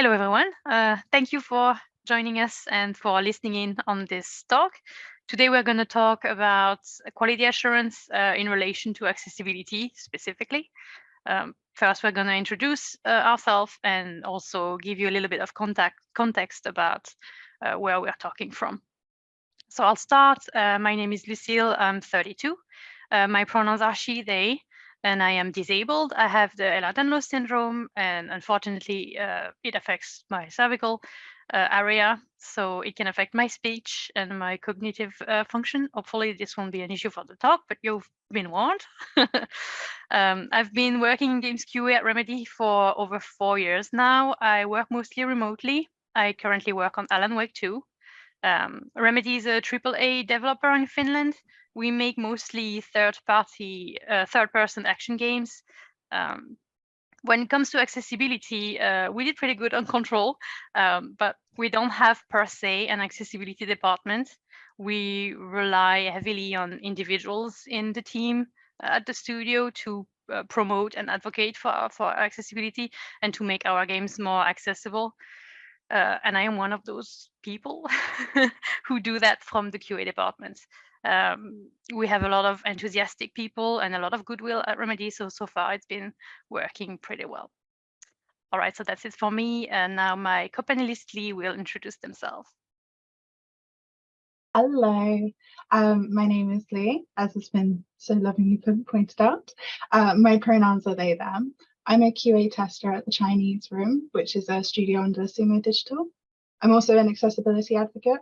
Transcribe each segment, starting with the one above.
Hello, everyone. Thank you for joining us and for listening in on this talk. Today, we're going to talk about quality assurance in relation to accessibility specifically. First, we're going to introduce ourselves and also give you a little bit of context about where we're talking from. So I'll start. My name is Lucille. I'm 32. My pronouns are she, they, and I am disabled. I have the Ehlers-Danlos syndrome, and unfortunately, it affects my cervical area, so it can affect my speech and my cognitive function. Hopefully, this won't be an issue for the talk, but you've been warned. I've been working in Games QA at Remedy for over 4 years now. I work mostly remotely. I currently work on Alan Wake 2. Remedy is a AAA developer in Finland. We make mostly third-person action games. When it comes to accessibility, we did pretty good on Control, but we don't have per se an accessibility department. We rely heavily on individuals in the team at the studio to promote and advocate for accessibility and to make our games more accessible. And I am one of those people who do that from the QA department. We have a lot of enthusiastic people and a lot of goodwill at Remedy, so far it's been working pretty well. All right, so that's it for me. And now my co-panelist Lee will introduce themselves. Hello, my name is Lee, as has been so lovingly pointed out. My pronouns are they, them. I'm a QA tester at the Chinese Room, which is a studio under Sumo Digital. I'm also an accessibility advocate,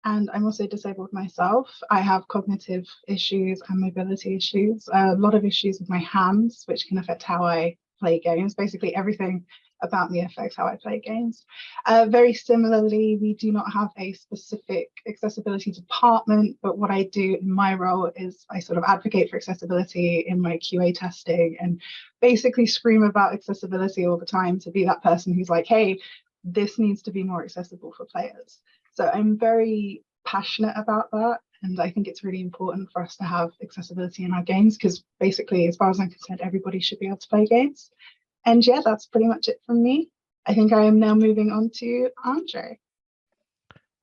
and I'm also disabled myself. I have cognitive issues and mobility issues, a lot of issues with my hands, which can affect how I play games. Basically, everything about me affects how I play games. Very similarly, we do not have a specific accessibility department, but what I do in my role is I sort of advocate for accessibility in my QA testing and basically scream about accessibility all the time to be that person who's like, hey, this needs to be more accessible for players. So I'm very passionate about that. And I think it's really important for us to have accessibility in our games because basically, as far as I'm concerned, everybody should be able to play games. And yeah, that's pretty much it from me. I think I am now moving on to Andre.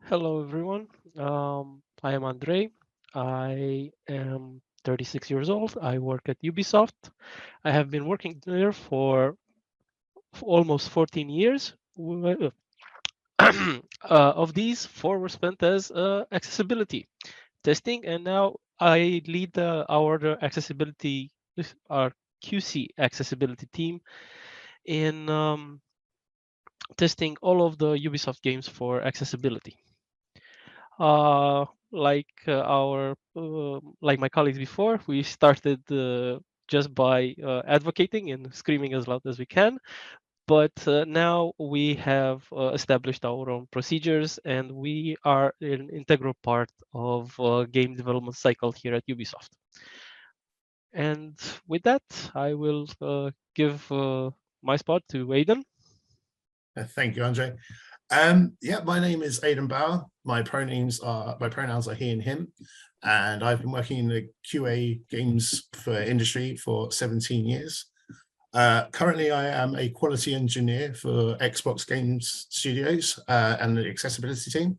Hello, everyone. I am Andre. I am 36 years old. I work at Ubisoft. I have been working there for almost 14 years. Of these, 4 were spent as accessibility testing, and now I lead our accessibility, our QC accessibility team in testing all of the Ubisoft games for accessibility. Like my colleagues before, we started just by advocating and screaming as loud as we can. But now we have established our own procedures, and we are an integral part of game development cycle here at Ubisoft. And with that, I will give my spot to Aidan. Thank you, Andre. Yeah, my name is Aidan Bauer. My pronouns are he and him, and I've been working in the QA games for industry for 17 years. Currently, I am a quality engineer for Xbox Games Studios and the accessibility team.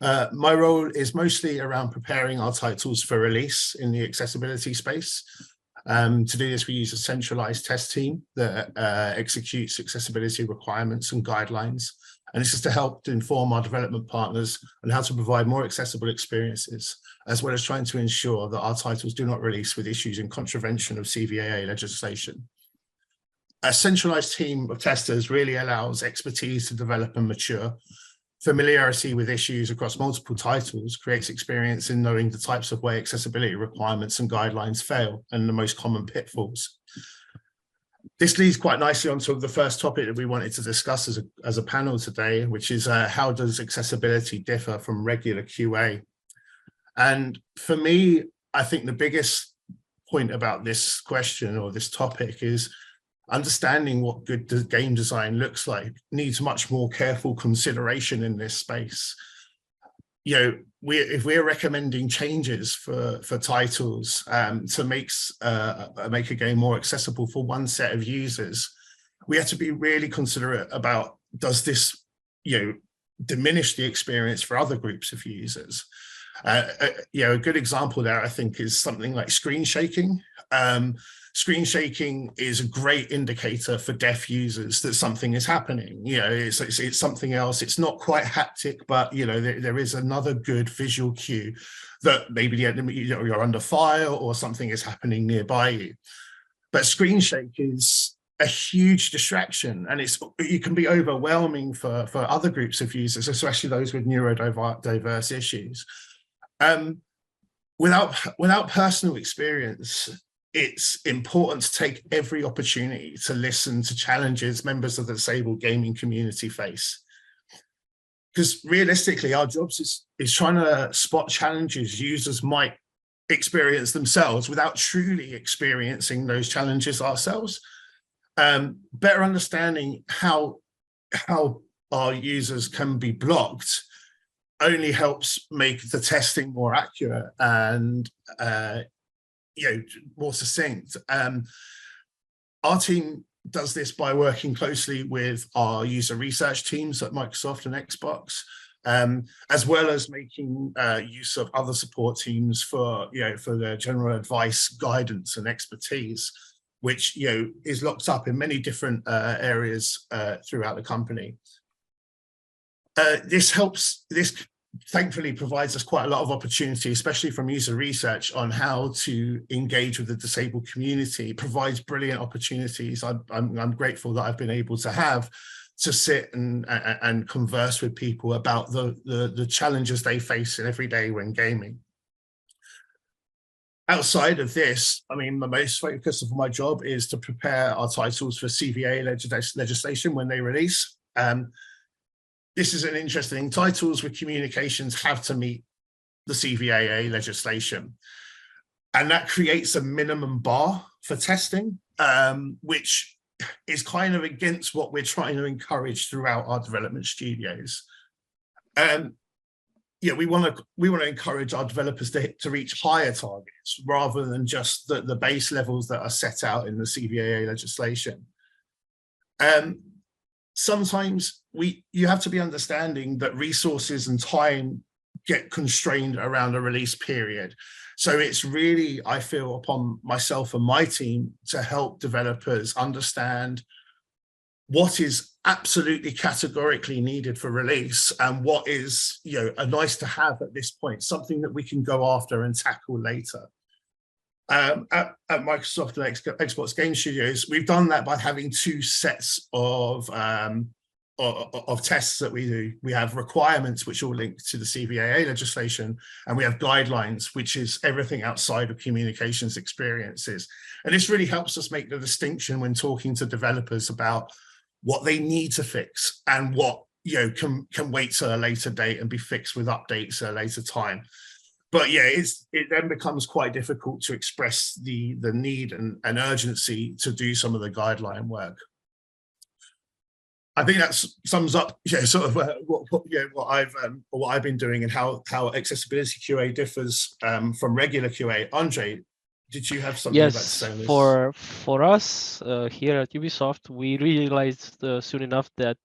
My role is mostly around preparing our titles for release in the accessibility space. To do this, we use a centralized test team that executes accessibility requirements and guidelines. And this is to help to inform our development partners on how to provide more accessible experiences, as well as trying to ensure that our titles do not release with issues in contravention of CVAA legislation. A centralized team of testers really allows expertise to develop and mature. Familiarity with issues across multiple titles creates experience in knowing the types of way accessibility requirements and guidelines fail and the most common pitfalls. This leads quite nicely onto the first topic that we wanted to discuss as a panel today, which is how does accessibility differ from regular QA? And for me, I think the biggest point about this question or this topic is understanding what good game design looks like needs much more careful consideration in this space. You know, if we're recommending changes for titles to make a game more accessible for one set of users, we have to be really considerate about does this, diminish the experience for other groups of users? A good example there, I think, is something like screen shaking. Screen shaking is a great indicator for deaf users that something is happening. It's something else. It's not quite haptic, but there is another good visual cue that maybe you're under fire or something is happening nearby you. But screen shake is a huge distraction, and it can be overwhelming for other groups of users, especially those with neurodiverse issues. Without personal experience, it's important to take every opportunity to listen to challenges members of the disabled gaming community face. Because realistically, our jobs is trying to spot challenges users might experience themselves without truly experiencing those challenges ourselves. Better understanding how our users can be blocked only helps make the testing more accurate and more succinct. Our team does this by working closely with our user research teams at Microsoft and Xbox, as well as making use of other support teams for their general advice, guidance, and expertise, which is locked up in many different areas throughout the company. This thankfully provides us quite a lot of opportunity, especially from user research, on how to engage with the disabled community. It provides brilliant opportunities. I'm grateful that I've been able to have to sit and converse with people about the challenges they face every day when gaming. Outside of this, I mean, the most focus of my job is to prepare our titles for CVA legislation when they release. This is an interesting. Titles with communications have to meet the CVAA legislation, and that creates a minimum bar for testing, which is kind of against what we're trying to encourage throughout our development studios. We want to encourage our developers to reach higher targets rather than just the base levels that are set out in the CVAA legislation. Sometimes you have to be understanding that resources and time get constrained around a release period. So it's really, I feel, upon myself and my team to help developers understand what is absolutely categorically needed for release and what is a nice to have at this point, something that we can go after and tackle later. At Microsoft and Xbox Game Studios, we've done that by having two sets of tests that we do. We have requirements, which all link to the CVAA legislation, and we have guidelines, which is everything outside of communications experiences. And this really helps us make the distinction when talking to developers about what they need to fix and what can wait to a later date and be fixed with updates at a later time. But yeah, it then becomes quite difficult to express the need and urgency to do some of the guideline work. I think that sums up sort of what I've been doing and how accessibility QA differs from regular QA. Andre, did you have something about to say on this? For us here at Ubisoft, we realized soon enough that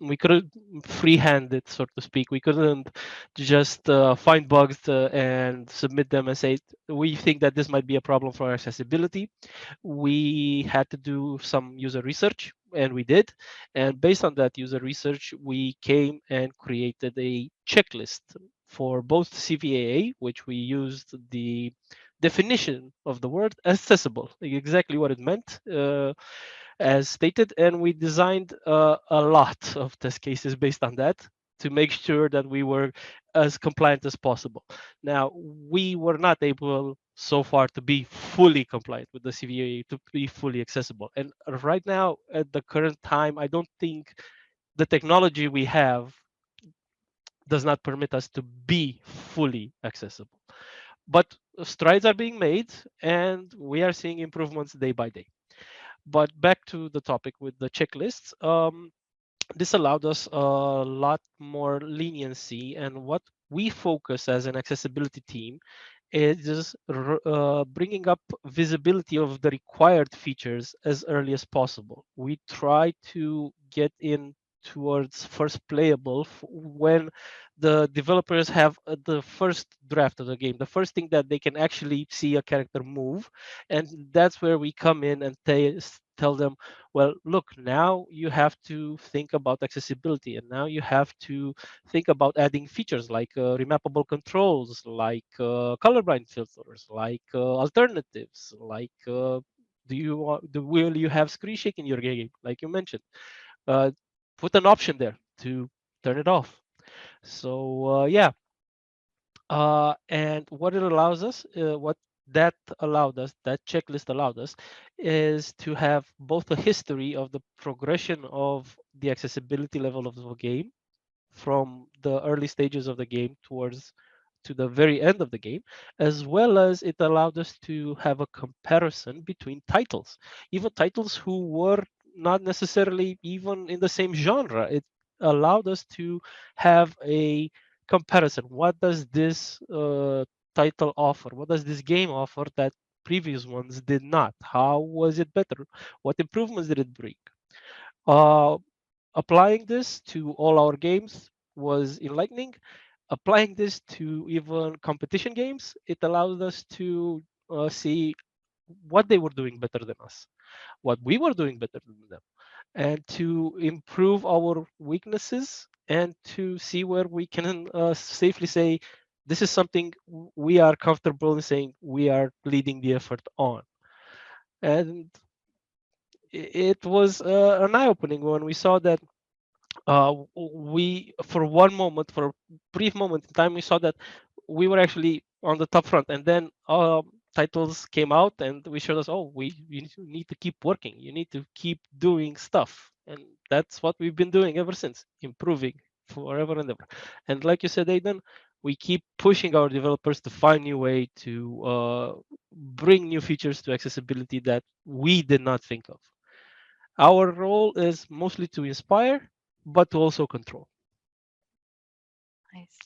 we couldn't freehand it, so to speak. We couldn't just find bugs and submit them and say, we think that this might be a problem for accessibility. We had to do some user research, and we did. And based on that user research, we came and created a checklist for both CVAA, which we used the definition of the word accessible, exactly what it meant, as stated, and we designed a lot of test cases based on that to make sure that we were as compliant as possible. Now, we were not able so far to be fully compliant with the CVAA, to be fully accessible. And right now, at the current time, I don't think the technology we have does not permit us to be fully accessible. But strides are being made, and we are seeing improvements day by day. But back to the topic with the checklists, this allowed us a lot more leniency, and what we focus as an accessibility team is bringing up visibility of the required features as early as possible. We try to get in towards first playable when the developers have the first draft of the game, the first thing that they can actually see a character move. And that's where we come in and tell them, well, look, now you have to think about accessibility, and now you have to think about adding features like remappable controls, like colorblind filters, like alternatives, like will you have screen shake in your game, like you mentioned? Put an option there to turn it off. So yeah, and what it allows us, what that allowed us, that checklist allowed us, is to have both a history of the progression of the accessibility level of the game from the early stages of the game towards to the very end of the game, as well as it allowed us to have a comparison between titles, even titles who were not necessarily even in the same genre. It allowed us to have a comparison. What does this title offer? What does this game offer that previous ones did not? How was it better? What improvements did it bring? Uh, Applying this to all our games was enlightening. Applying this to even competition games, it allowed us to see what they were doing better than us, what we were doing better than them, and to improve our weaknesses and to see where we can safely say, this is something we are comfortable in saying we are leading the effort on. And it was an eye-opening when we saw that we, for one moment, for a brief moment in time, we saw that we were actually on the top front, and then titles came out and we showed us, oh, you need to keep working, you need to keep doing stuff. And that's what we've been doing ever since, improving forever and ever. And like you said, Aidan, we keep pushing our developers to find new way to bring new features to accessibility that we did not think of. Our role is mostly to inspire, but to also control. Nice.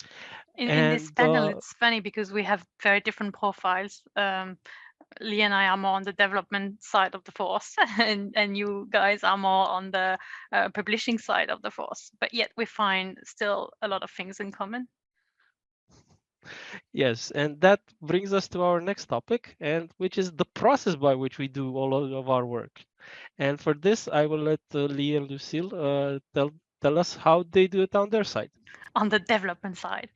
In this And panel, it's funny because we have very different profiles. Lee and I are more on the development side of the force, and you guys are more on the publishing side of the force. But yet we find still a lot of things in common. yes, and that brings us to our next topic, and which is the process by which we do all of our work. And for this, I will let Lee and Lucille tell us how they do it on their side. On the development side.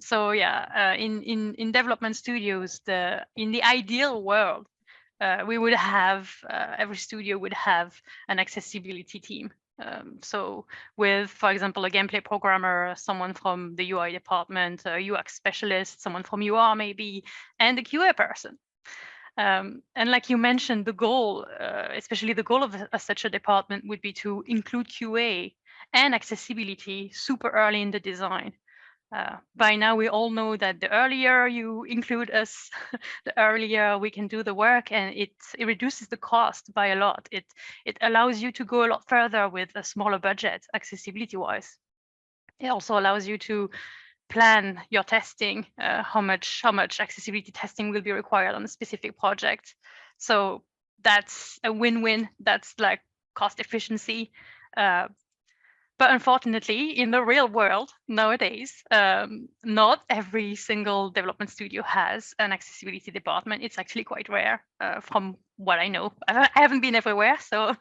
So yeah, in development studios, in the ideal world, we would have every studio would have an accessibility team. So with, for example, a gameplay programmer, someone from the UI department, a UX specialist, someone from UR maybe, and a QA person. And like you mentioned, the goal, especially the goal of such a department, would be to include QA and accessibility super early in the design. By now, we all know that the earlier you include us, the earlier we can do the work, and it reduces the cost by a lot. It allows you to go a lot further with a smaller budget, accessibility-wise. It also allows you to plan your testing, how much accessibility testing will be required on a specific project. So that's a win-win. That's like cost efficiency. But unfortunately, in the real world nowadays, not every single development studio has an accessibility department. It's actually quite rare, from what I know. I haven't been everywhere, so.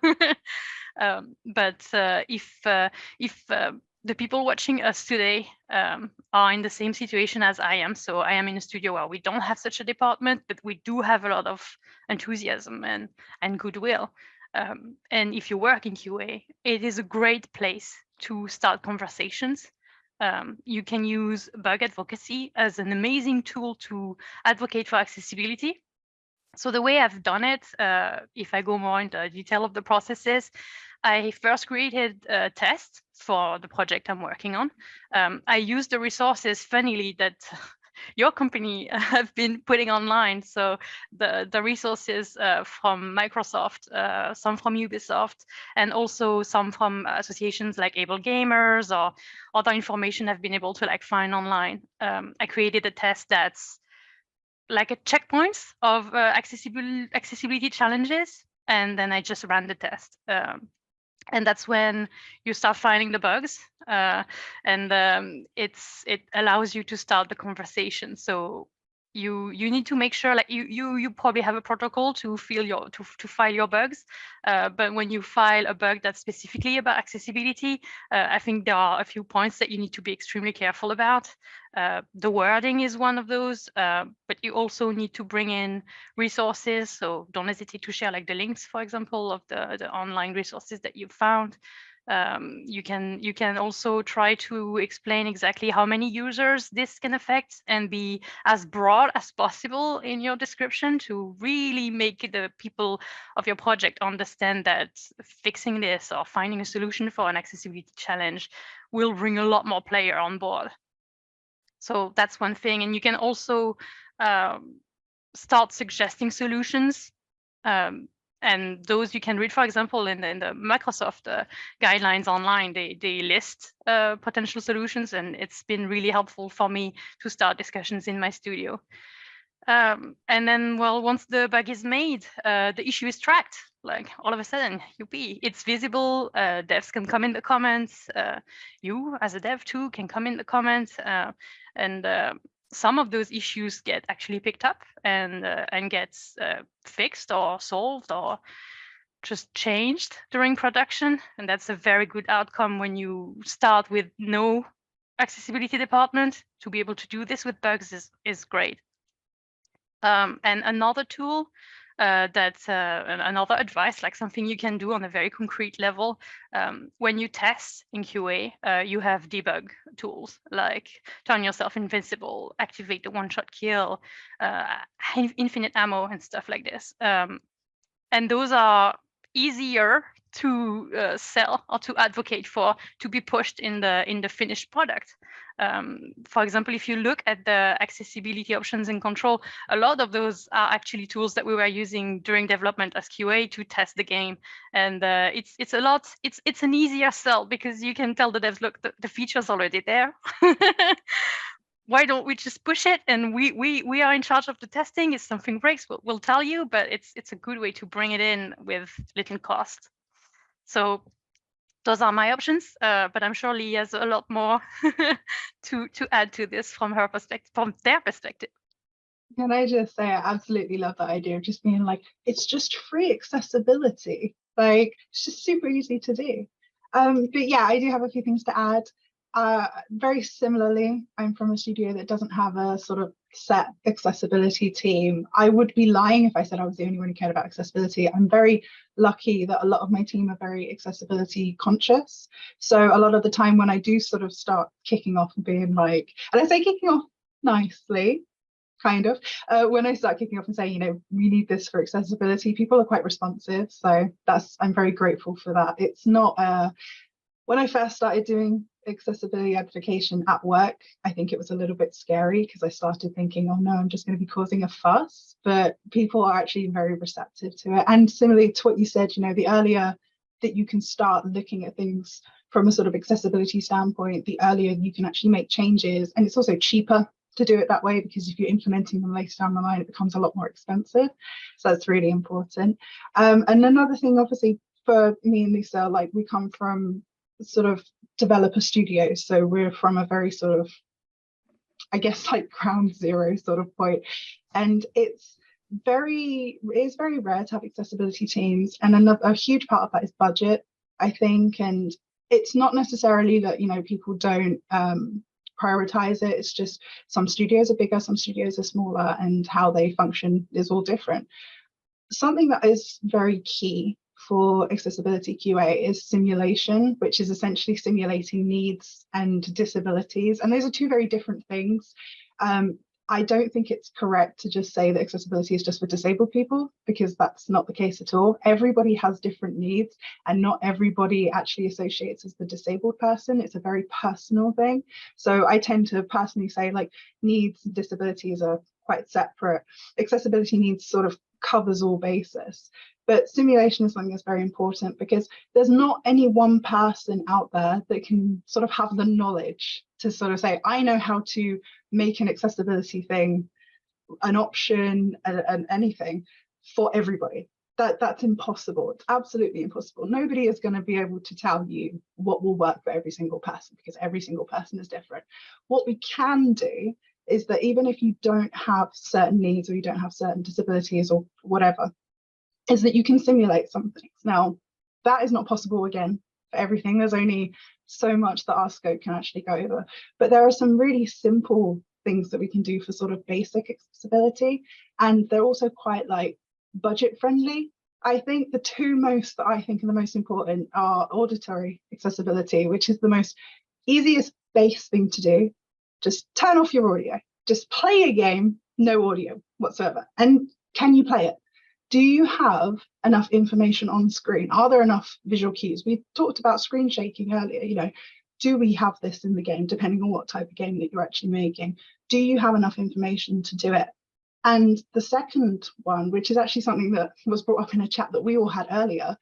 But if the people watching us today are in the same situation as I am, so I am in a studio where we don't have such a department, but we do have a lot of enthusiasm and goodwill. And if you work in QA, it is a great place to start conversations. You can use bug advocacy as an amazing tool to advocate for accessibility. So the way I've done it, if I go more into detail of the processes, I first created a test for the project I'm working on. I used the resources, funnily, that your company have been putting online. So the resources from Microsoft, some from Ubisoft, and also some from associations like Able Gamers or other information I've been able to like find online. I created a test that's like a checkpoints of accessibility challenges, and then I just ran the test. And that's when you start finding the bugs, and it allows you to start the conversation. So you need to make sure, like you probably have a protocol to file your bugs, but when you file a bug that's specifically about accessibility, I think there are a few points that you need to be extremely careful about. The wording is one of those, but you also need to bring in resources. So don't hesitate to share like the links, for example, of the online resources that you've found. You can also try to explain exactly how many users this can affect and be as broad as possible in your description to really make the people of your project understand that fixing this or finding a solution for an accessibility challenge will bring a lot more player on board. So that's one thing. And you can also start suggesting solutions. And those you can read, for example, in the Microsoft guidelines online, they list potential solutions, and it's been really helpful for me to start discussions in my studio. And then, well, once the bug is made, the issue is tracked. Like all of a sudden, youpi, it's visible. Devs can come in the comments. You, as a dev too, can come in the comments, and some of those issues get actually picked up and gets fixed or solved or just changed during production. And that's a very good outcome when you start with no accessibility department. To be able to do this with bugs is great. And another tool that's another advice, like something you can do on a very concrete level. When you test in QA, you have debug tools like turn yourself invincible, activate the one-shot kill, infinite ammo, and stuff like this. And those are easier to sell or to advocate for, to be pushed in the finished product. For example, if you look at the accessibility options in Control, a lot of those are actually tools that we were using during development as QA to test the game. And it's an easier sell because you can tell the devs, look, the feature's already there. Why don't we just push it? And we are in charge of the testing. If something breaks, we'll tell you, but it's a good way to bring it in with little cost. So those are my options, but I'm sure Lee has a lot more to add to this from her perspective, from their perspective. Can I just say, I absolutely love that idea of just being like, it's just free accessibility. Like, it's just super easy to do. But yeah, I do have a few things to add. Very similarly, I'm from a studio that doesn't have a sort of set accessibility team. I would be lying if I said I was the only one who cared about accessibility. I'm very lucky that a lot of my team are very accessibility conscious. So a lot of the time when I do sort of start kicking off and being like, and I say kicking off nicely, kind of, when I start kicking off and saying, you know, we need this for accessibility, people are quite responsive. So I'm very grateful for that. It's not, when I first started doing accessibility advocation at work, I think it was a little bit scary because I started thinking, oh no, I'm just going to be causing a fuss, but people are actually very receptive to it. And similarly to what you said, you know, the earlier that you can start looking at things from a sort of accessibility standpoint, the earlier you can actually make changes. And it's also cheaper to do it that way, because if you're implementing them later down the line, it becomes a lot more expensive. So that's really important. And another thing, obviously, for me and Lisa, like, we come from sort of developer studios, so we're from a very sort of, I guess, like ground zero sort of point, and it's very rare to have accessibility teams, and a huge part of that is budget, I think. And it's not necessarily that, you know, people don't prioritize it, it's just some studios are bigger, some studios are smaller, and how they function is all different. Something that is very key for accessibility QA is simulation, which is essentially simulating needs and disabilities. And those are two very different things. I don't think it's correct to just say that accessibility is just for disabled people, because that's not the case at all. Everybody has different needs, and not everybody actually associates as the disabled person. It's a very personal thing. So I tend to personally say, like, needs and disabilities are quite separate. Accessibility needs sort of covers all bases. But simulation is something that's very important, because there's not any one person out there that can sort of have the knowledge to sort of say, I know how to make an accessibility thing, an option, and anything for everybody. that's impossible. It's absolutely impossible. Nobody is going to be able to tell you what will work for every single person, because every single person is different. What we can do is that even if you don't have certain needs, or you don't have certain disabilities or whatever, is that you can simulate some things. Now, that is not possible, again, for everything. There's only so much that our scope can actually go over. But there are some really simple things that we can do for sort of basic accessibility. And they're also quite like budget friendly. I think the two most that I think are the most important are auditory accessibility, which is the most easiest base thing to do. Just turn off your audio, just play a game, no audio whatsoever. And can you play it? Do you have enough information on screen? Are there enough visual cues? We talked about screen shaking earlier, you know, do we have this in the game, depending on what type of game that you're actually making? Do you have enough information to do it? And the second one, which is actually something that was brought up in a chat that we all had earlier,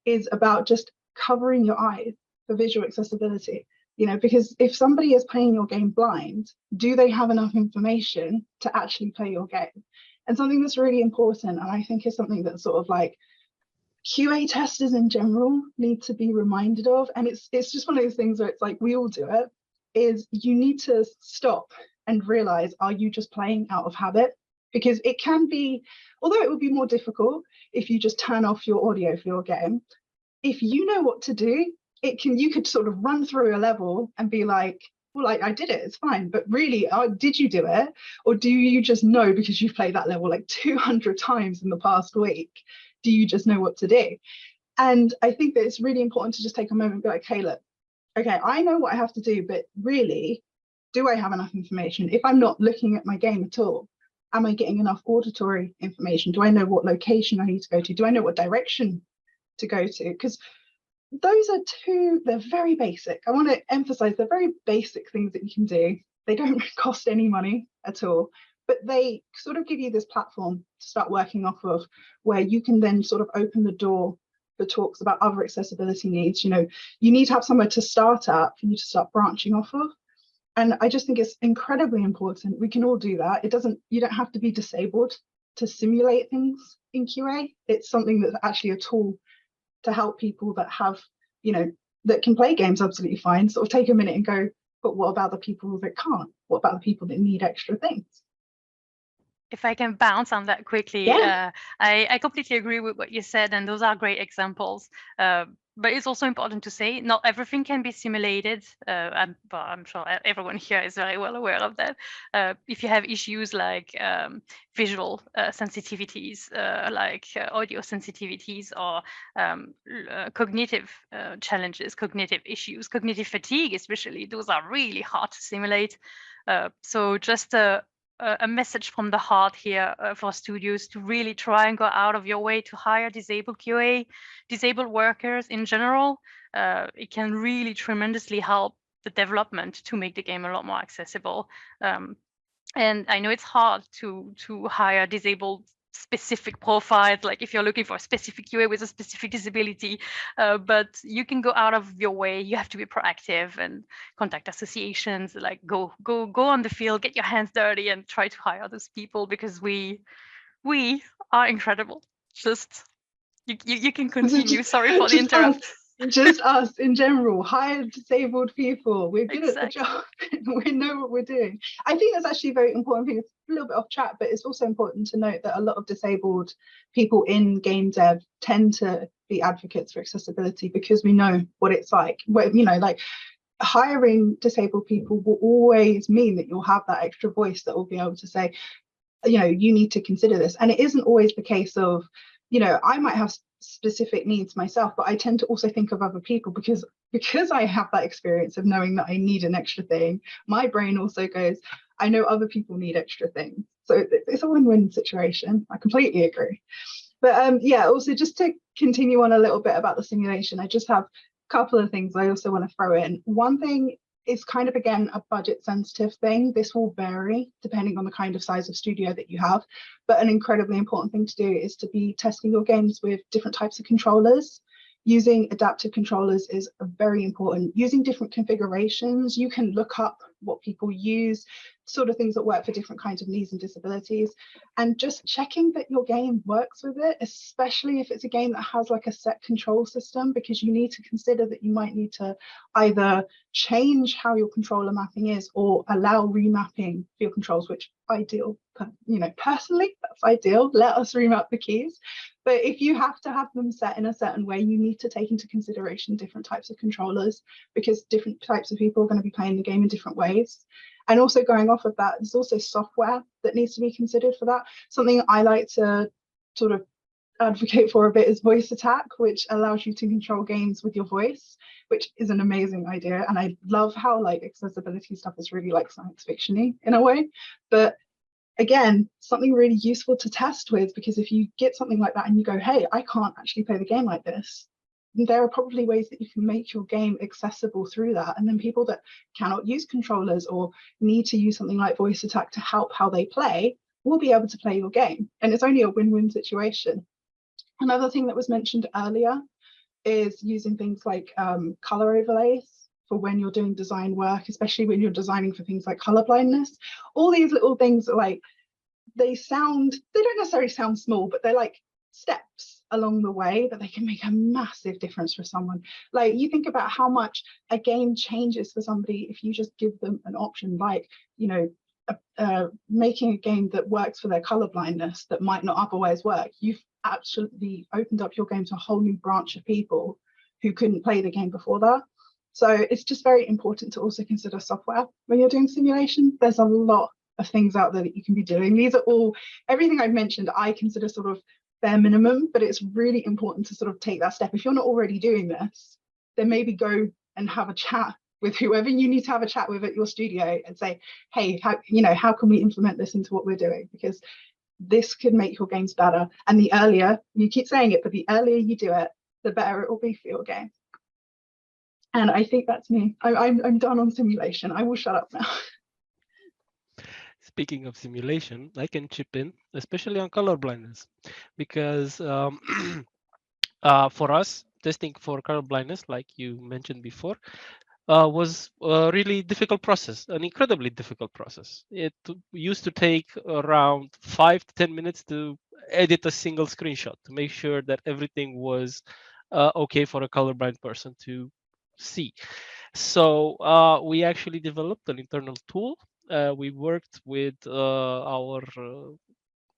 is about just covering your eyes for visual accessibility. You know, because if somebody is playing your game blind, do they have enough information to actually play your game? And something that's really important, and I think is something that sort of like QA testers in general need to be reminded of, and it's just one of those things where it's like we all do it, is you need to stop and realize, are you just playing out of habit? Because it can be, although it would be more difficult if you just turn off your audio for your game, if you know what to do, you could sort of run through a level and be like, well, I did it, it's fine. But really, did you do it? Or do you just know because you've played that level like 200 times in the past week? Do you just know what to do? And I think that it's really important to just take a moment and be like, hey, look, okay, I know what I have to do, but really, do I have enough information? If I'm not looking at my game at all, am I getting enough auditory information? Do I know what location I need to go to? Do I know what direction to go to? Because those are they're very basic. I want to emphasize they're very basic things that you can do. They don't cost any money at all, but they sort of give you this platform to start working off of, where you can then sort of open the door for talks about other accessibility needs. You know, you need to have somewhere to start at for you to start branching off of. And I just think it's incredibly important. We can all do that. You don't have to be disabled to simulate things in QA. It's something that's actually a tool to help people that have, you know, that can play games absolutely fine, sort of take a minute and go, but what about the people that can't? What about the people that need extra things? If I can bounce on that quickly, Yeah. I completely agree with what you said, and those are great examples. But it's also important to say not everything can be simulated. I'm sure everyone here is very well aware of that. If you have issues like visual sensitivities, like audio sensitivities, or cognitive challenges, cognitive issues, cognitive fatigue especially, those are really hard to simulate. So just a message from the heart here for studios to really try and go out of your way to hire disabled QA, disabled workers in general. It can really tremendously help the development to make the game a lot more accessible. And I know it's hard to hire disabled specific profiles, like if you're looking for a specific QA with a specific disability, but you can go out of your way. You have to be proactive and contact associations, like go on the field, get your hands dirty and try to hire those people, because we are incredible. Just you can continue. Sorry for the interrupt. Just us in general, hire disabled people. We're good Exactly. at the job. We know what we're doing. I think that's actually a very important thing. It's a little bit off track, but it's also important to note that a lot of disabled people in game dev tend to be advocates for accessibility, because we know what it's like. You know, like hiring disabled people will always mean that you'll have that extra voice that will be able to say, you know, you need to consider this. And it isn't always the case of, you know, I might have specific needs myself, but I tend to also think of other people, because I have that experience of knowing that I need an extra thing. My brain also goes, I know other people need extra things. So it's a win-win situation. I completely agree. But yeah, also just to continue on a little bit about the simulation, I just have a couple of things I also want to throw in. One thing is kind of, again, a budget sensitive thing. This will vary depending on the kind of size of studio that you have, but an incredibly important thing to do is to be testing your games with different types of controllers. Using adaptive controllers is very important. Using different configurations, you can look up what people use, sort of things that work for different kinds of needs and disabilities, and just checking that your game works with it, especially if it's a game that has like a set control system, because you need to consider that you might need to either change how your controller mapping is or allow remapping for your controls, which ideal, personally, that's ideal. Let us remap the keys. But if you have to have them set in a certain way, you need to take into consideration different types of controllers, because different types of people are going to be playing the game in different ways. And also going off of that, there's also software that needs to be considered for that. Something I like to sort of advocate for a bit is voice attack, which allows you to control games with your voice, which is an amazing idea. And I love how like accessibility stuff is really like science fiction-y in a way. But again, something really useful to test with, because if you get something like that and you go, hey, I can't actually play the game like this, there are probably ways that you can make your game accessible through that. And then people that cannot use controllers or need to use something like voice attack to help how they play will be able to play your game. And it's only a win-win situation. Another thing that was mentioned earlier is using things like color overlays for when you're doing design work, especially when you're designing for things like color blindness. All these little things are like, they don't necessarily sound small, but they're like steps along the way that they can make a massive difference for someone. Like, you think about how much a game changes for somebody if you just give them an option, like, making a game that works for their color blindness that might not otherwise work. You've absolutely opened up your game to a whole new branch of people who couldn't play the game before that. So it's just very important to also consider software when you're doing simulation. There's a lot of things out there that you can be doing. These are all, everything I've mentioned, I consider sort of bare minimum, but it's really important to sort of take that step. If you're not already doing this, then maybe go and have a chat with whoever you need to have a chat with at your studio and say, hey, how can we implement this into what we're doing? Because this could make your games better. And the earlier, you keep saying it, but the earlier you do it, the better it will be for your game. And I think that's me. I'm done on simulation. I will shut up now. Speaking of simulation, I can chip in, especially on color blindness, because for us, testing for color blindness, like you mentioned before, was a really difficult process, an incredibly difficult process. It used to take around 5 to 10 minutes to edit a single screenshot to make sure that everything was okay for a colorblind person to see. So we actually developed an internal tool. We worked with our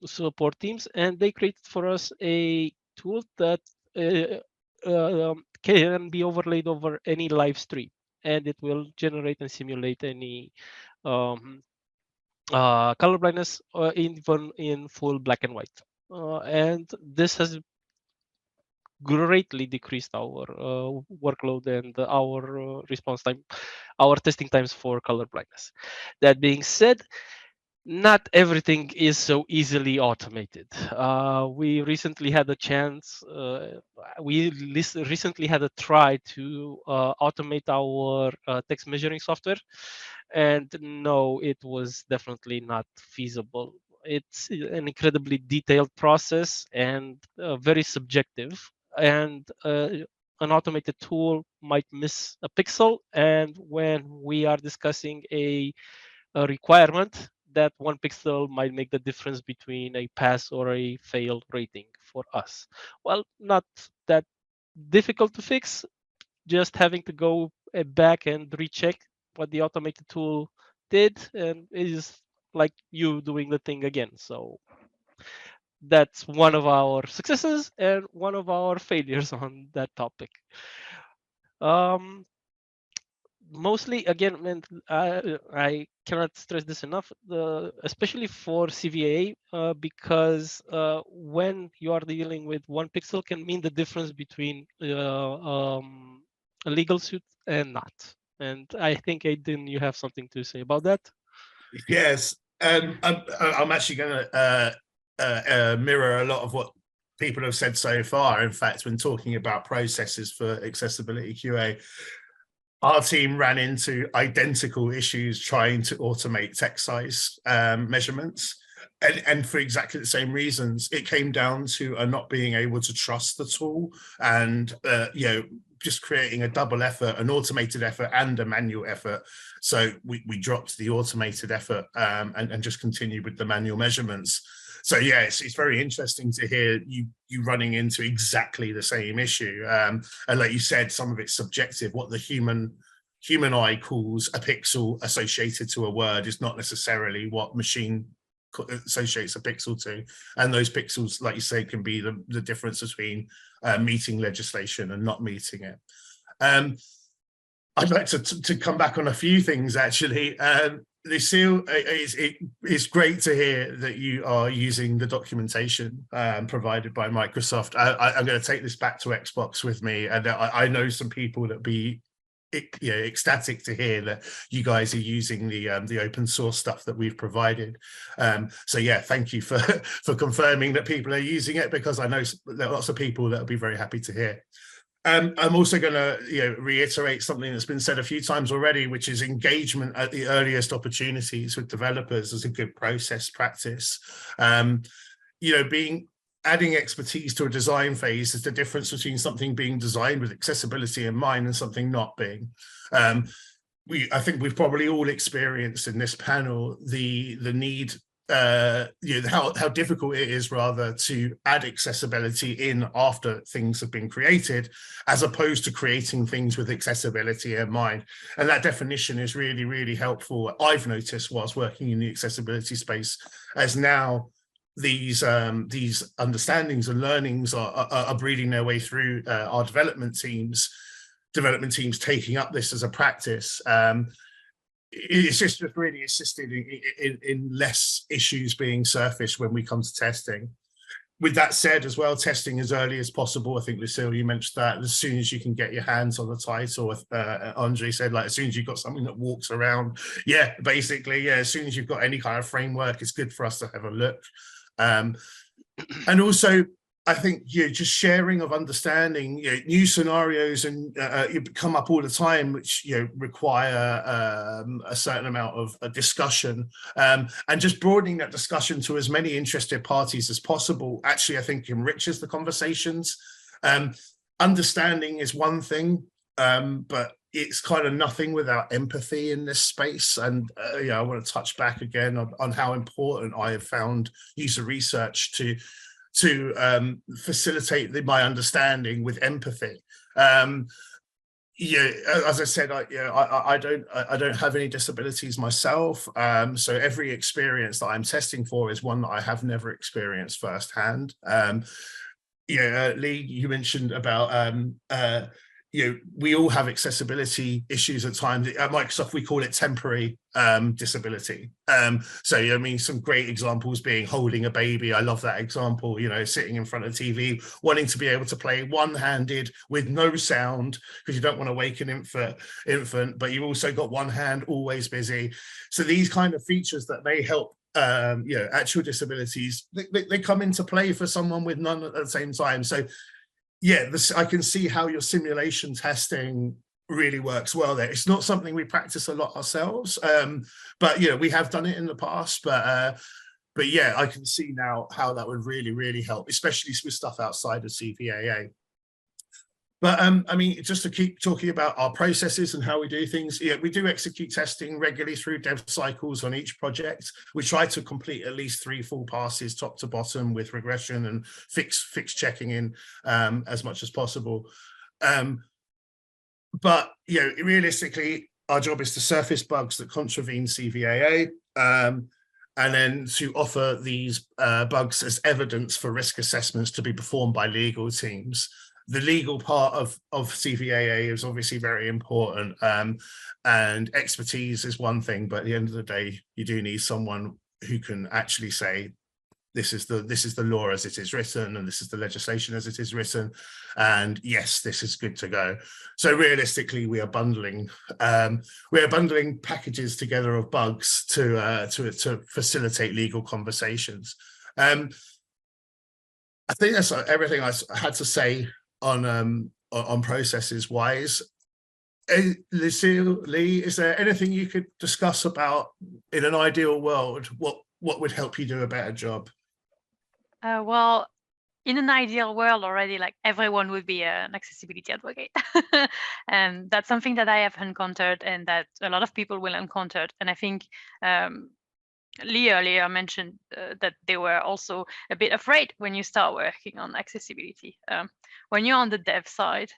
support teams, and they created for us a tool that can be overlaid over any live stream, and it will generate and simulate any color blindness, even in full black and white. And this has greatly decreased our workload and our response time, our testing times for color blindness. That being said, not everything is so easily automated. We recently had a chance, recently had a try to automate our text measuring software, and no, it was definitely not feasible. It's an incredibly detailed process and very subjective, and an automated tool might miss a pixel, and when we are discussing a requirement, that one pixel might make the difference between a pass or a fail rating for us. Well, not that difficult to fix, just having to go back and recheck what the automated tool did, and it is like you doing the thing again. So that's one of our successes and one of our failures on that topic. Mostly, again, and I cannot stress this enough, especially for CVA, because when you are dealing with one pixel can mean the difference between a legal suit and not. And I think, Aiden, you have something to say about that? Yes, I'm actually going to mirror a lot of what people have said so far. In fact, when talking about processes for accessibility QA, our team ran into identical issues trying to automate text size measurements. And for exactly the same reasons, it came down to not being able to trust the tool. And, just creating a double effort, an automated effort and a manual effort. So we dropped the automated effort and just continued with the manual measurements. So yeah, it's very interesting to hear you running into exactly the same issue. And like you said, some of it's subjective. What the human eye calls a pixel associated to a word is not necessarily what machine associates a pixel to, and those pixels, like you say, can be the difference between meeting legislation and not meeting it. I'd like to come back on a few things actually. Lucille, it's great to hear that you are using the documentation provided by Microsoft. I'm going to take this back to Xbox with me, and I know some people that be ecstatic to hear that you guys are using the open source stuff that we've provided. So yeah, thank you for confirming that people are using it, because I know there are lots of people that will be very happy to hear. I'm also going to reiterate something that's been said a few times already, which is engagement at the earliest opportunities with developers as a good process practice. Adding expertise to a design phase is the difference between something being designed with accessibility in mind and something not being. I think we've probably all experienced in this panel the need, how difficult it is rather to add accessibility in after things have been created, as opposed to creating things with accessibility in mind. And that definition is really, really helpful. I've noticed whilst working in the accessibility space, as now these understandings and learnings are breeding their way through our development teams taking up this as a practice. It's just really assisted in less issues being surfaced when we come to testing. With that said as well, testing as early as possible. I think, Lucille, you mentioned that as soon as you can get your hands on the title. Andre said, like, as soon as you've got something that walks around. Yeah, basically, yeah, as soon as you've got any kind of framework, it's good for us to have a look. And also, I think just sharing of understanding, new scenarios and you come up all the time, which require a certain amount of discussion, and just broadening that discussion to as many interested parties as possible. Actually, I think enriches the conversations. Understanding is one thing, but it's kind of nothing without empathy in this space. And I want to touch back again on how important I have found user research to facilitate my understanding with empathy. As I said, I don't have any disabilities myself, so every experience that I'm testing for is one that I have never experienced firsthand. Lee, you mentioned about we all have accessibility issues at times. At Microsoft, we call it temporary disability. So, I mean, some great examples being holding a baby. I love that example, sitting in front of TV, wanting to be able to play one-handed with no sound, because you don't want to wake an infant, but you've also got one hand always busy. So these kind of features that may help actual disabilities, they come into play for someone with none at the same time. So yeah, I can see how your simulation testing really works well there. It's not something we practice a lot ourselves, but we have done it in the past. But yeah, I can see now how that would really, really help, especially with stuff outside of CVAA. But I mean, just to keep talking about our processes and how we do things, we do execute testing regularly through dev cycles on each project. We try to complete at least 3 full passes top to bottom with regression and fix checking in as much as possible. But realistically, our job is to surface bugs that contravene CVAA, and then to offer these bugs as evidence for risk assessments to be performed by legal teams. The legal part of CVAA is obviously very important, and expertise is one thing, but at the end of the day, you do need someone who can actually say, this is the law as it is written, and this is the legislation as it is written, and yes, this is good to go. So realistically, we are bundling packages together of bugs to facilitate legal conversations. I think that's everything I had to say on processes wise. Lucille, Lee, is there anything you could discuss about, in an ideal world, what would help you do a better job? Well, in an ideal world already, like everyone would be an accessibility advocate. And that's something that I have encountered and that a lot of people will encounter. And I think Lee earlier mentioned that they were also a bit afraid when you start working on accessibility. When you're on the dev side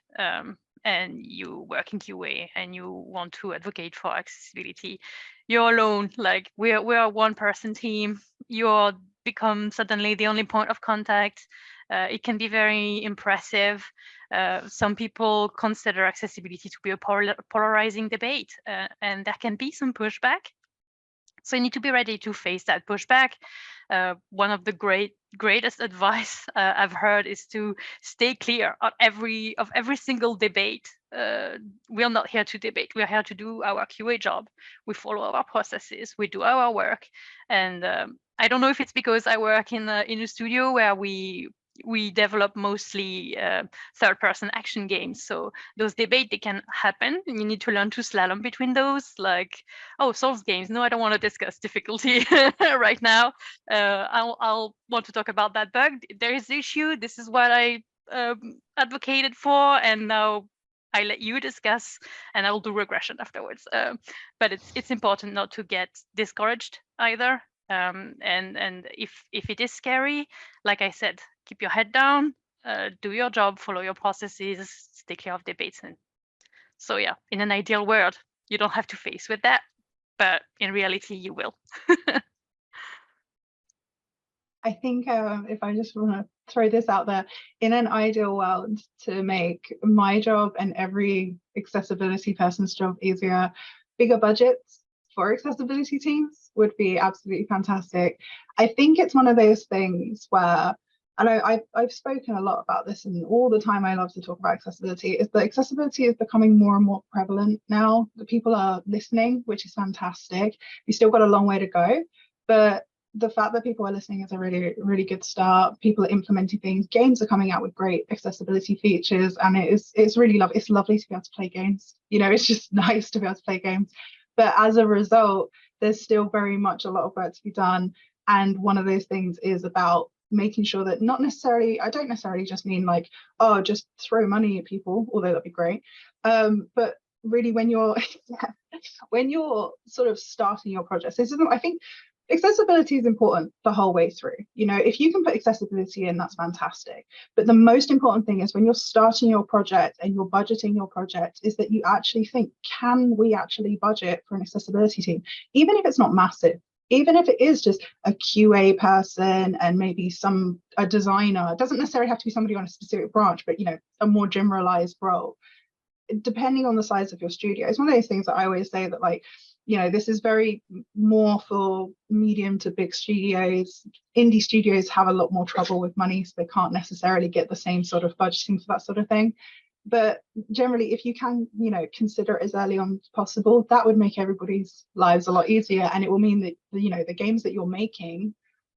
and you work in QA and you want to advocate for accessibility, you're alone. Like we're a one-person team. You're become suddenly the only point of contact. It can be very impressive. Some people consider accessibility to be a polarizing debate, and there can be some pushback. So you need to be ready to face that pushback. One of the greatest advice I've heard is to stay clear of every single debate. We're not here to debate. We're here to do our QA job. We follow our processes. We do our work. And I don't know if it's because I work in a studio where we develop mostly third-person action games. So those debates, they can happen, and you need to learn to slalom between those. Like, oh, Souls games. No, I don't want to discuss difficulty right now. I'll want to talk about that bug. There is the issue. This is what I advocated for, and now I let you discuss, and I will do regression afterwards. But it's important not to get discouraged either. And if it is scary, like I said, keep your head down, do your job, follow your processes, stay clear of debates. And so yeah, in an ideal world, you don't have to face with that, but in reality, you will. I think if I just want to throw this out there, in an ideal world, to make my job and every accessibility person's job easier, bigger budgets for accessibility teams would be absolutely fantastic. I think it's one of those things where, and I've spoken a lot about this, and all the time I love to talk about accessibility, is that accessibility is becoming more and more prevalent now. The people are listening, which is fantastic. We still got a long way to go, but the fact that people are listening is a really, really good start. People are implementing things. Games are coming out with great accessibility features, and it's really lovely. It's lovely to be able to play games. You know, it's just nice to be able to play games. But as a result, there's still very much a lot of work to be done. And one of those things is about making sure that I don't necessarily just mean like, oh, just throw money at people, although that'd be great. But really when you're sort of starting your project, I think accessibility is important the whole way through. You know, if you can put accessibility in, that's fantastic. But the most important thing is when you're starting your project and you're budgeting your project, is that you actually think, can we actually budget for an accessibility team? Even if it's not massive, even if it is just a QA person and maybe a designer, it doesn't necessarily have to be somebody on a specific branch, but, you know, a more generalized role, depending on the size of your studio. It's one of those things that I always say that, like, you know, this is very more for medium to big studios. Indie studios have a lot more trouble with money, so they can't necessarily get the same sort of budgeting for that sort of thing. But generally, if you can, you know, consider it as early on as possible, that would make everybody's lives a lot easier, and it will mean that, you know, the games that you're making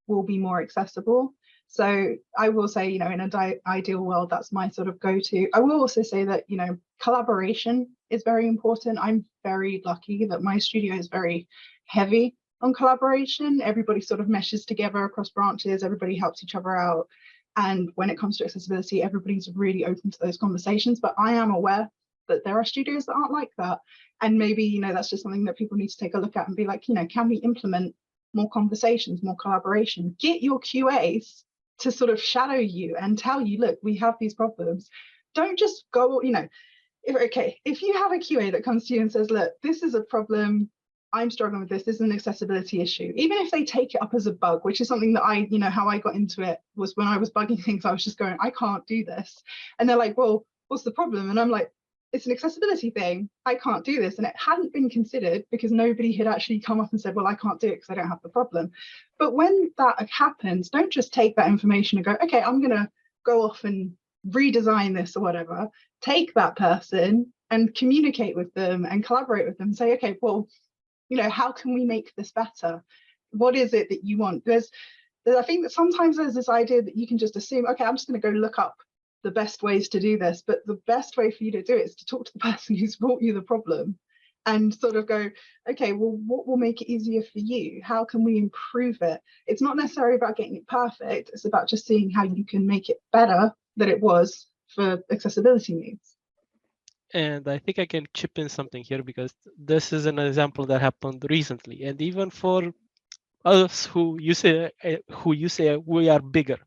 will be more accessible. So I will say, you know, in an ideal world, that's my sort of go-to. I will also say that, you know, collaboration is very important. I'm very lucky that my studio is very heavy on collaboration. Everybody sort of meshes together across branches. Everybody helps each other out. And when it comes to accessibility, everybody's really open to those conversations. But I am aware that there are studios that aren't like that. And maybe, you know, that's just something that people need to take a look at and be like, you know, can we implement more conversations, more collaboration? Get your QAs to sort of shadow you and tell you, look, we have these problems. Don't just go, you know, if you have a QA that comes to you and says, look, this is a problem, I'm struggling with this is an accessibility issue, even if they take it up as a bug, which is something that you know, how I got into it was when I was bugging things, I was just going, I can't do this. And they're like, well, what's the problem? And I'm like, it's an accessibility thing. I can't do this. And it hadn't been considered because nobody had actually come up and said, well, I can't do it because I don't have the problem. But when that happens, don't just take that information and go, okay, I'm going to go off and redesign this or whatever. Take that person and communicate with them and collaborate with them and say, okay, well, you know, how can we make this better? What is it that you want? I think that sometimes there's this idea that you can just assume, okay, I'm just going to go look up the best ways to do this. But the best way for you to do it is to talk to the person who's brought you the problem and sort of go, okay, well, what will make it easier for you? How can we improve it? It's not necessarily about getting it perfect. It's about just seeing how you can make it better than it was for accessibility needs. And I think I can chip in something here, because this is an example that happened recently. And even for us who you say we are bigger,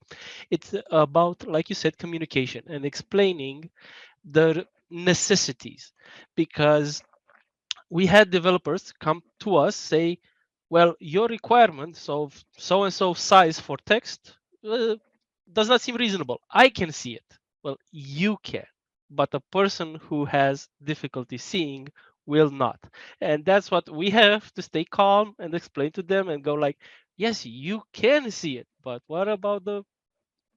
it's about, like you said, communication and explaining the necessities. Because we had developers come to us say, well, your requirements of so and so size for text does not seem reasonable. I can see it. Well, you can, but a person who has difficulty seeing will not. And that's what we have to stay calm and explain to them and go like, yes, you can see it, but what about the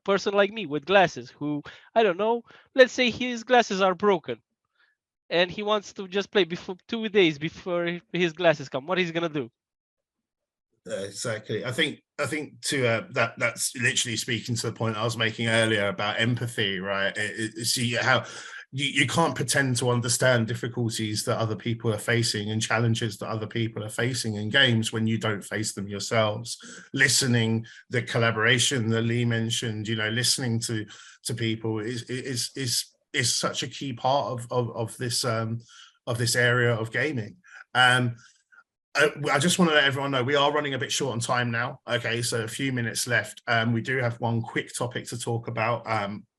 person like me with glasses who, I don't know, let's say his glasses are broken and he wants to just play before 2 days before his glasses come. What is he gonna do? Exactly. I think that's literally speaking to the point I was making earlier about empathy, right? See how you can't pretend to understand difficulties that other people are facing and challenges that other people are facing in games when you don't face them yourselves. Listening, the collaboration that Lee mentioned, listening to people is such a key part of this area of gaming. I just want to let everyone know we are running a bit short on time now. Okay, so a few minutes left. We do have one quick topic to talk about,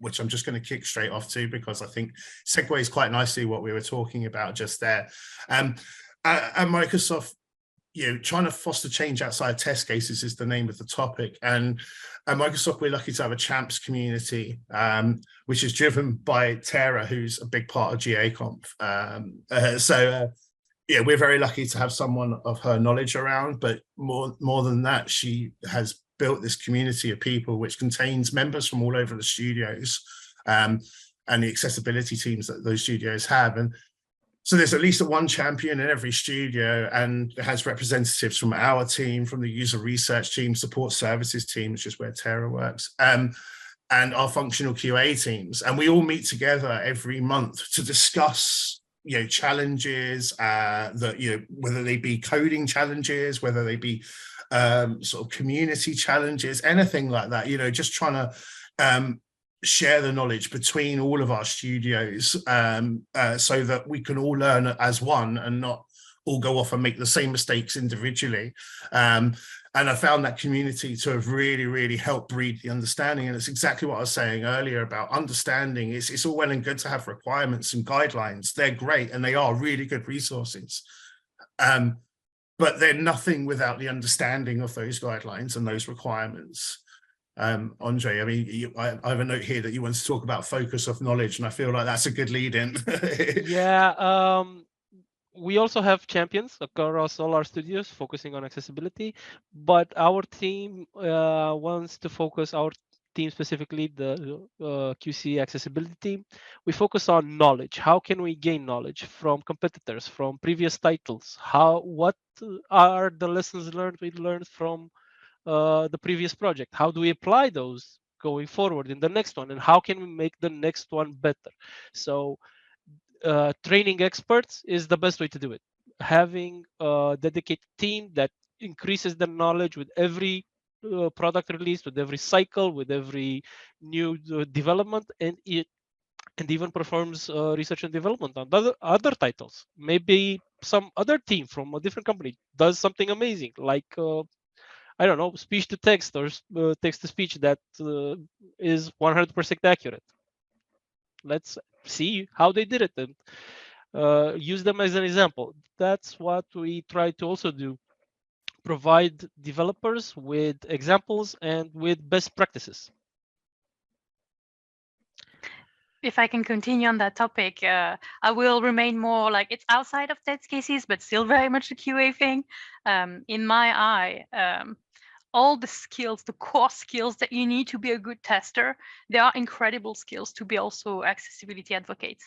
which I'm just going to kick straight off to, because I think segues quite nicely what we were talking about just there. At Microsoft, trying to foster change outside test cases is the name of the topic. And at Microsoft, we're lucky to have a champs community, which is driven by Tara, who's a big part of GA-Conf. Yeah, we're very lucky to have someone of her knowledge around, but more than that, she has built this community of people which contains members from all over the studios and the accessibility teams that those studios have. And so there's at least one champion in every studio, and it has representatives from our team, from the user research team, support services team, which is where Tara works, and our functional QA teams. And we all meet together every month to discuss challenges that whether they be coding challenges, whether they be sort of community challenges, anything like that, just trying to share the knowledge between all of our studios so that we can all learn as one and not all go off and make the same mistakes individually. And I found that community to have really, really helped breed the understanding. And it's exactly what I was saying earlier about understanding. It's all well and good to have requirements and guidelines. They're great, and they are really good resources. But they're nothing without the understanding of those guidelines and those requirements. Andre, I mean, I have a note here that you want to talk about focus of knowledge, and I feel like that's a good lead in. Yeah. We also have champions across all our studios focusing on accessibility, but our team wants to focus, our team specifically, the QC accessibility team, we focus on knowledge. How can we gain knowledge from competitors, from previous titles? What are the lessons learned we learned from the previous project? How do we apply those going forward in the next one? And how can we make the next one better? So training experts is the best way to do it. Having a dedicated team that increases the knowledge with every product release, with every cycle, with every new development, and even performs research and development on other titles. Maybe some other team from a different company does something amazing, like I don't know, speech to text or text to speech that is 100% accurate. Let's see how they did it and use them as an example. That's what we try to also do. Provide developers with examples and with best practices. If I can continue on that topic, I will remain more like it's outside of test cases, but still very much a QA thing. In my eye, all the skills, the core skills that you need to be a good tester, they are incredible skills to be also accessibility advocates.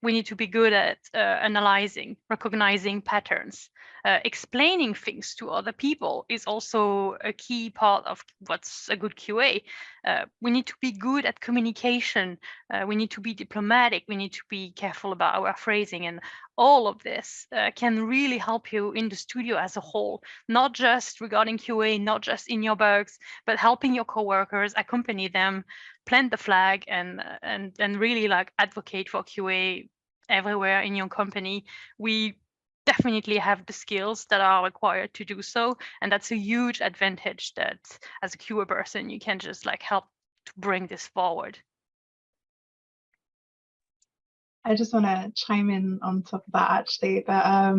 We need to be good at analyzing, recognizing patterns, explaining things to other people is also a key part of what's a good QA. We need to be good at communication. We need to be diplomatic. We need to be careful about our phrasing, and all of this can really help you in the studio as a whole, not just regarding QA, not just in your bugs, but helping your coworkers, accompany them, plant the flag, and really like advocate for QA everywhere in your company. We definitely have the skills that are required to do so, and that's a huge advantage that as a QA person you can just like help to bring this forward. I just want to chime in on top of that, actually, that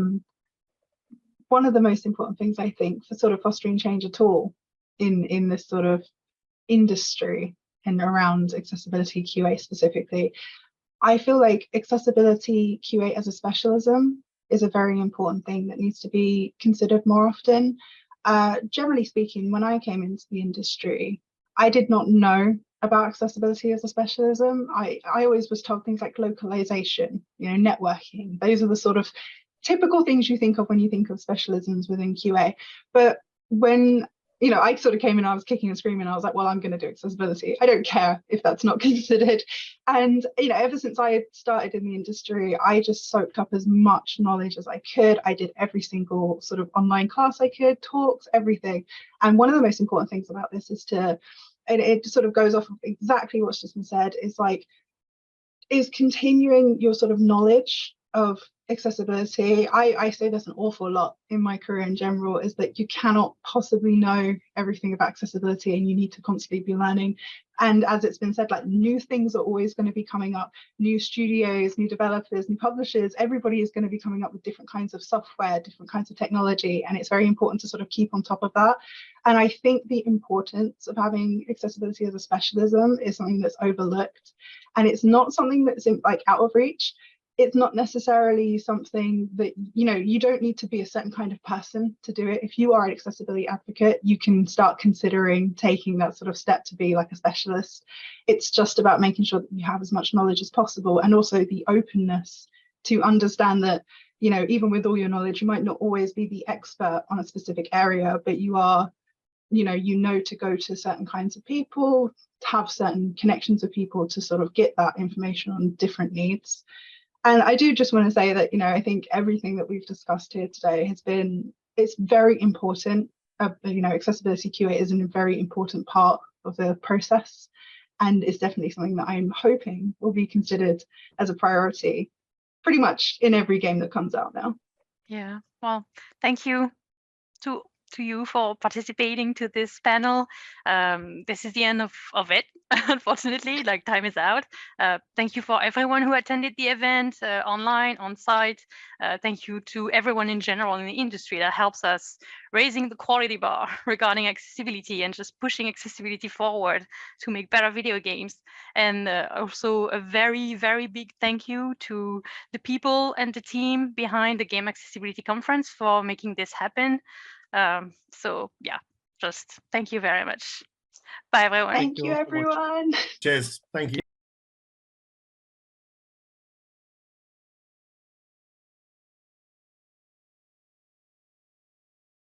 one of the most important things, I think, for sort of fostering change at all in this sort of industry and around accessibility QA specifically, I feel like accessibility QA as a specialism is a very important thing that needs to be considered more often. Generally speaking, when I came into the industry, I did not know about accessibility as a specialism. I always was told things like localization, networking. Those are the sort of typical things you think of when you think of specialisms within QA. But when I sort of came in, I was kicking and screaming. I was like, well, I'm going to do accessibility. I don't care if that's not considered. And, ever since I started in the industry, I just soaked up as much knowledge as I could. I did every single sort of online class I could, talks, everything. And one of the most important things about this is it sort of goes off of exactly what's just been said, is continuing your sort of knowledge of accessibility. I say this an awful lot in my career in general, is that you cannot possibly know everything about accessibility, and you need to constantly be learning. And as it's been said, like, new things are always going to be coming up, new studios, new developers, new publishers, everybody is going to be coming up with different kinds of software, different kinds of technology, and it's very important to sort of keep on top of that. And I think the importance of having accessibility as a specialism is something that's overlooked, and it's not something that's like out of reach. It's not necessarily something that, you don't need to be a certain kind of person to do it. If you are an accessibility advocate, you can start considering taking that sort of step to be like a specialist. It's just about making sure that you have as much knowledge as possible, and also the openness to understand that, even with all your knowledge, you might not always be the expert on a specific area, but you are, to go to certain kinds of people, to have certain connections with people to sort of get that information on different needs. And I do just want to say that, I think everything that we've discussed here today it's very important. Accessibility QA is a very important part of the process, and it's definitely something that I'm hoping will be considered as a priority pretty much in every game that comes out now. Yeah, well, thank you to you for participating to this panel. This is the end of it, unfortunately, like time is out. Thank you for everyone who attended the event, online, on site. Thank you to everyone in general in the industry that helps us raising the quality bar regarding accessibility and just pushing accessibility forward to make better video games. And also a very, very big thank you to the people and the team behind the Game Accessibility Conference for making this happen. So yeah, just thank you very much. Bye everyone. Thank you, everyone. Cheers. Thank you.